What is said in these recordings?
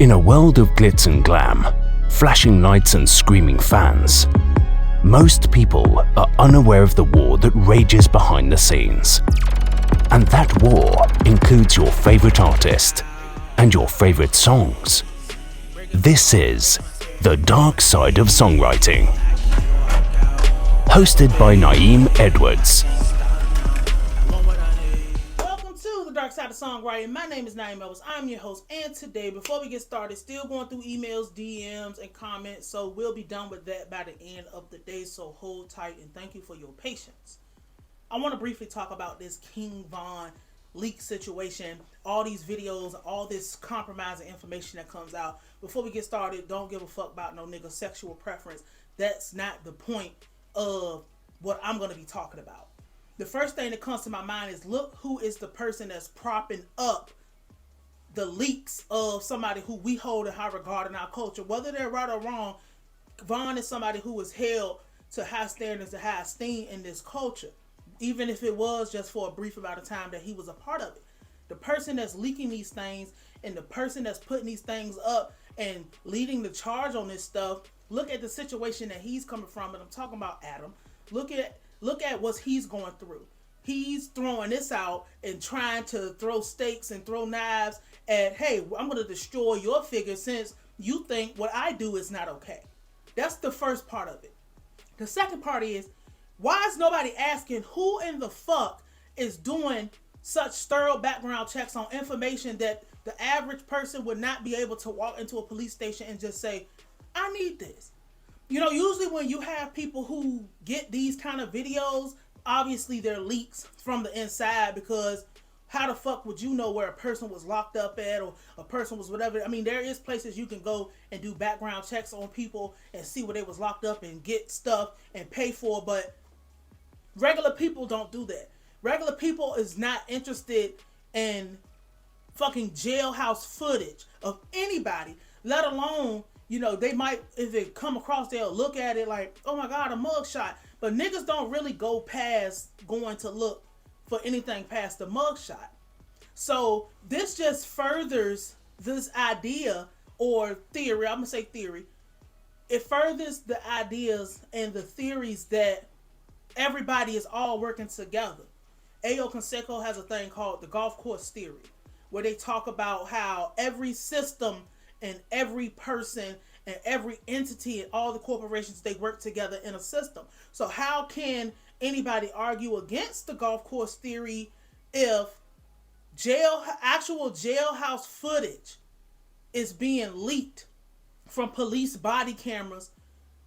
In a world of glitz and glam, flashing lights and screaming fans, most people are unaware of the war that rages behind the scenes. And that war includes your favorite artist and your favorite songs. This is The Dark Side of Songwriting. Hosted by Nayim Edwards. Welcome to The Dark Side of Songwriting. My name is Nayim Edwards. I'm your host. And today, before we get started, still going through emails, DMs, and comments. So we'll be done with that by the end of the day. So hold tight and thank you for your patience. I want to briefly talk about this King Von leak situation, all these videos, all this compromising information that comes out. Before we get started, don't give a fuck about no nigga sexual preference. That's not the point of what I'm going to be talking about. The first thing that comes to my mind is, look who is the person that's propping up the leaks of somebody who we hold in high regard in our culture. Whether they're right or wrong, Von is somebody who is held to high standards, to high esteem in this culture. Even if it was just for a brief amount of time that he was a part of it. The person that's leaking these things and the person that's putting these things up and leading the charge on this stuff, look at the situation that he's coming from, and I'm talking about Adam. Look at what he's going through. He's throwing this out and trying to throw stakes and throw knives at, hey, I'm going to destroy your figure since you think what I do is not okay. That's the first part of it. The second part is, why is nobody asking who in the fuck is doing such thorough background checks on information that the average person would not be able to walk into a police station and just say, I need this. You know, usually when you have people who get these kind of videos, obviously they're leaks from the inside, because how the fuck would you know where a person was locked up at or a person was whatever? I mean, there is places you can go and do background checks on people and see where they was locked up and get stuff and pay for, but regular people don't do that. Regular people is not interested in fucking jailhouse footage of anybody, let alone, you know, they might, if it come across, they'll look at it like, oh my God, a mugshot. But niggas don't really go past going to look for anything past the mugshot. So this just furthers this idea or theory, I'm gonna say theory. It furthers the ideas and the theories that everybody is all working together. Ayo Canseco has a thing called the golf course theory, where they talk about how every system and every person and every entity and all the corporations, they work together in a system. So how can anybody argue against the golf course theory if actual jailhouse footage is being leaked from police body cameras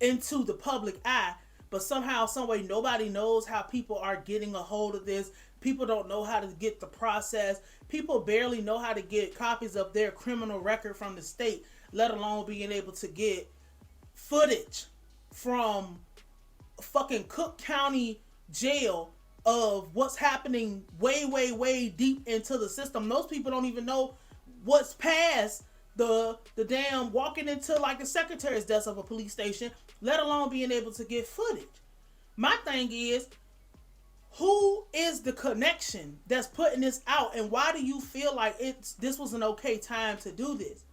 into the public eye? But somehow, some way, nobody knows how people are getting a hold of this. People don't know how to get the process. People barely know how to get copies of their criminal record from the state, let alone being able to get footage from fucking Cook County jail of what's happening way, way, way deep into the system. Most people don't even know what's past the damn walking into like the secretary's desk of a police station, let alone being able to get footage. My thing is, who is the connection that's putting this out, and why do you feel like this was an okay time to do this?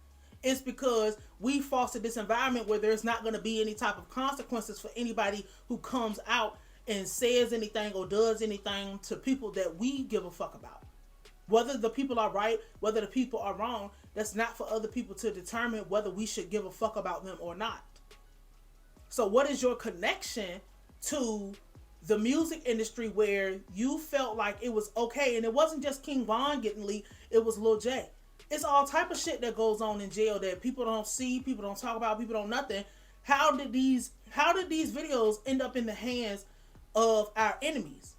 It's because we fostered this environment where there's not going to be any type of consequences for anybody who comes out and says anything or does anything to people that we give a fuck about. Whether the people are right, whether the people are wrong, that's not for other people to determine whether we should give a fuck about them or not. So what is your connection to the music industry where you felt like it was okay? And it wasn't just King Von getting leaked, it was Lil J. It's all type of shit that goes on in jail that people don't see, people don't talk about, people don't nothing. How did these videos end up in the hands of our enemies?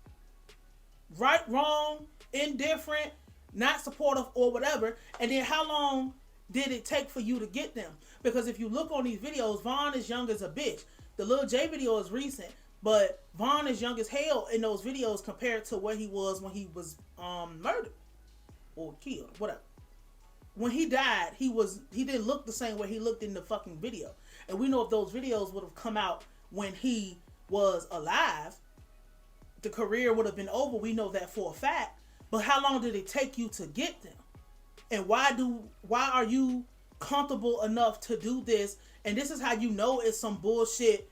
Right, wrong, indifferent, not supportive, or whatever. And then how long did it take for you to get them? Because if you look on these videos, Von is young as a bitch. The Lil J video is recent, but Von is young as hell in those videos compared to what he was when he was murdered or killed, whatever. When he died, he didn't look the same way he looked in the fucking video. And we know if those videos would have come out when he was alive, the career would have been over. We know that for a fact. But how long did it take you to get them? And why are you comfortable enough to do this. And this is how you know it's some bullshit.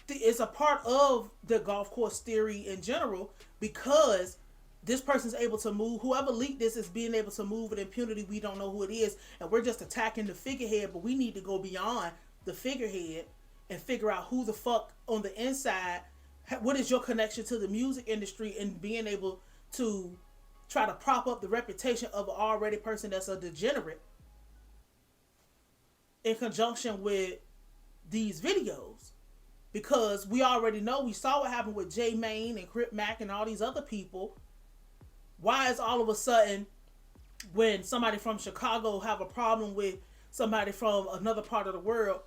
It's a part of the golf course theory in general, because this person's able to move. Whoever leaked this is being able to move with impunity. We don't know who it is, and we're just attacking the figurehead. But we need to go beyond the figurehead and figure out who the fuck on the inside. What is your connection to the music industry, and being able to try to prop up the reputation of an already person that's a degenerate in conjunction with these videos. Because we already know, we saw what happened with J Main and Crip Mac and all these other people. Why is all of a sudden, when somebody from Chicago have a problem with somebody from another part of the world,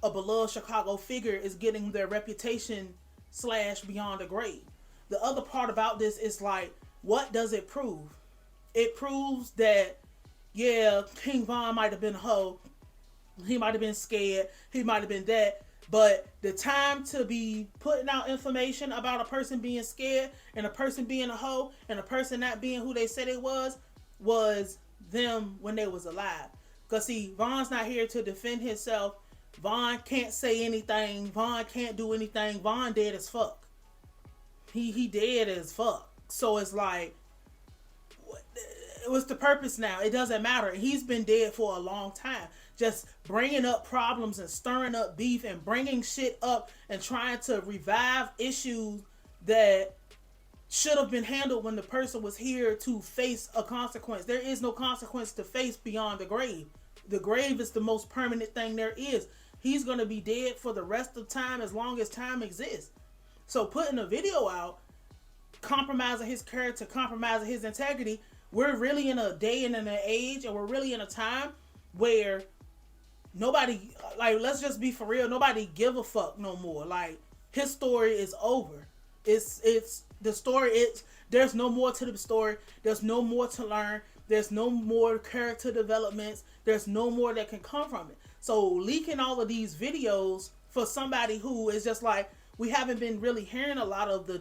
a beloved Chicago figure is getting their reputation slashed beyond the grave? The other part about this is like, what does it prove? It proves that, yeah, King Von might have been a hoe. He might have been scared. He might have been that. But the time to be putting out information about a person being scared and a person being a hoe and a person not being who they said it was them when they was alive. Because see, Von's not here to defend himself. Von can't say anything. Von can't do anything. Von dead as fuck. He dead as fuck. So it's like, what's the purpose now? It doesn't matter. He's been dead for a long time. Just bringing up problems and stirring up beef and bringing shit up and trying to revive issues that should have been handled when the person was here to face a consequence. There is no consequence to face beyond the grave. The grave is the most permanent thing there is. He's going to be dead for the rest of time, as long as time exists. So putting a video out, compromising his character, compromising his integrity, we're really in a day and in an age, and we're really in a time where nobody, like, let's just be for real, nobody give a fuck no more. Like, his story is over. It's the story. There's no more to the story. There's no more to learn. There's no more character developments. There's no more that can come from it. So leaking all of these videos for somebody who is just like, we haven't been really hearing a lot of the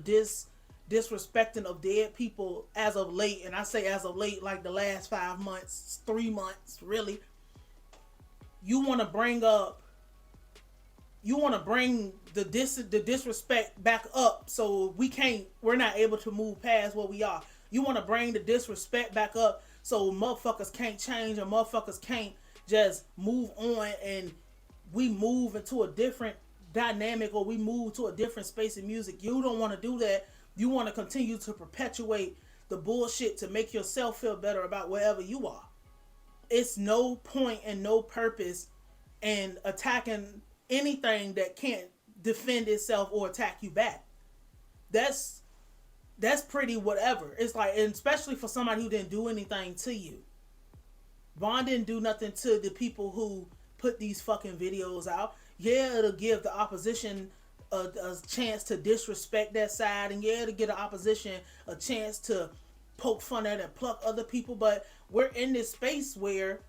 disrespecting of dead people as of late. And I say as of late, like the last 5 months, 3 months, really. You want to bring the disrespect back up, so we're not able to move past what we are. You want to bring the disrespect back up so motherfuckers can't change, and motherfuckers can't just move on, and we move into a different dynamic, or we move to a different space in music. You don't want to do that. You want to continue to perpetuate the bullshit to make yourself feel better about wherever you are. It's no point and no purpose in attacking anything that can't defend itself or attack you back. That's pretty whatever. It's like, and especially for somebody who didn't do anything to you. Von didn't do nothing to the people who put these fucking videos out. Yeah, it'll give the opposition a chance to disrespect that side, and yeah, to get the opposition a chance to poke fun at and pluck other people. But we're in this space where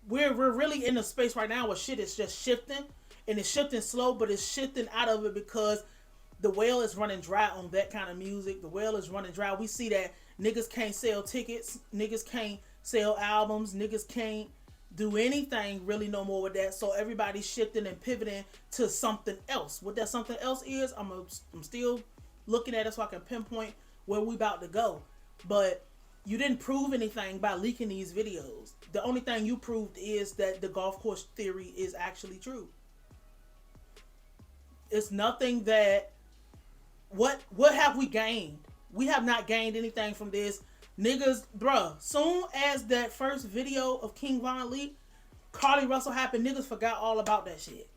we're really in a space right now where shit is just shifting, and it's shifting slow, but it's shifting out of it because the well is running dry on that kind of music. The well is running dry. We see that niggas can't sell tickets, niggas can't sell albums, niggas can't do anything really no more with that. So everybody's shifting and pivoting to something else. What that something else is, I'm still looking at it so I can pinpoint where we about to go. But you didn't prove anything by leaking these videos. The only thing you proved is that the golf course theory is actually true. It's nothing that... What have we gained? We have not gained anything from this. Niggas, bruh, soon as that first video of King Von leaked, Carly Russell happened, niggas forgot all about that shit.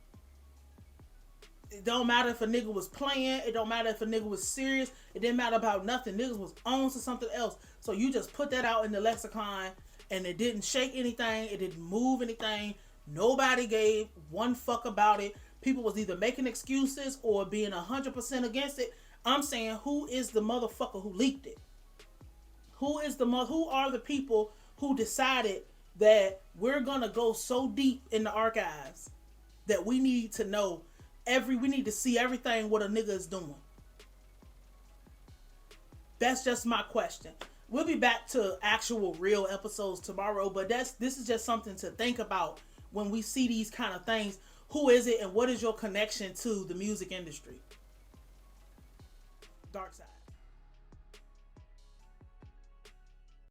It don't matter if a nigga was playing. It don't matter if a nigga was serious. It didn't matter about nothing. Niggas was on to something else. So you just put that out in the lexicon, and it didn't shake anything. It didn't move anything. Nobody gave one fuck about it. People was either making excuses or being 100% against it. I'm saying, who is the motherfucker who leaked it? Who are the people who decided that we're gonna go so deep in the archives that we need to know we need to see everything what a nigga is doing? That's just my question. we'll be back to actual real episodes tomorrow. But this is just something to think about when we see these kind of things. Who is it, and what is your connection to the music industry? Dark side.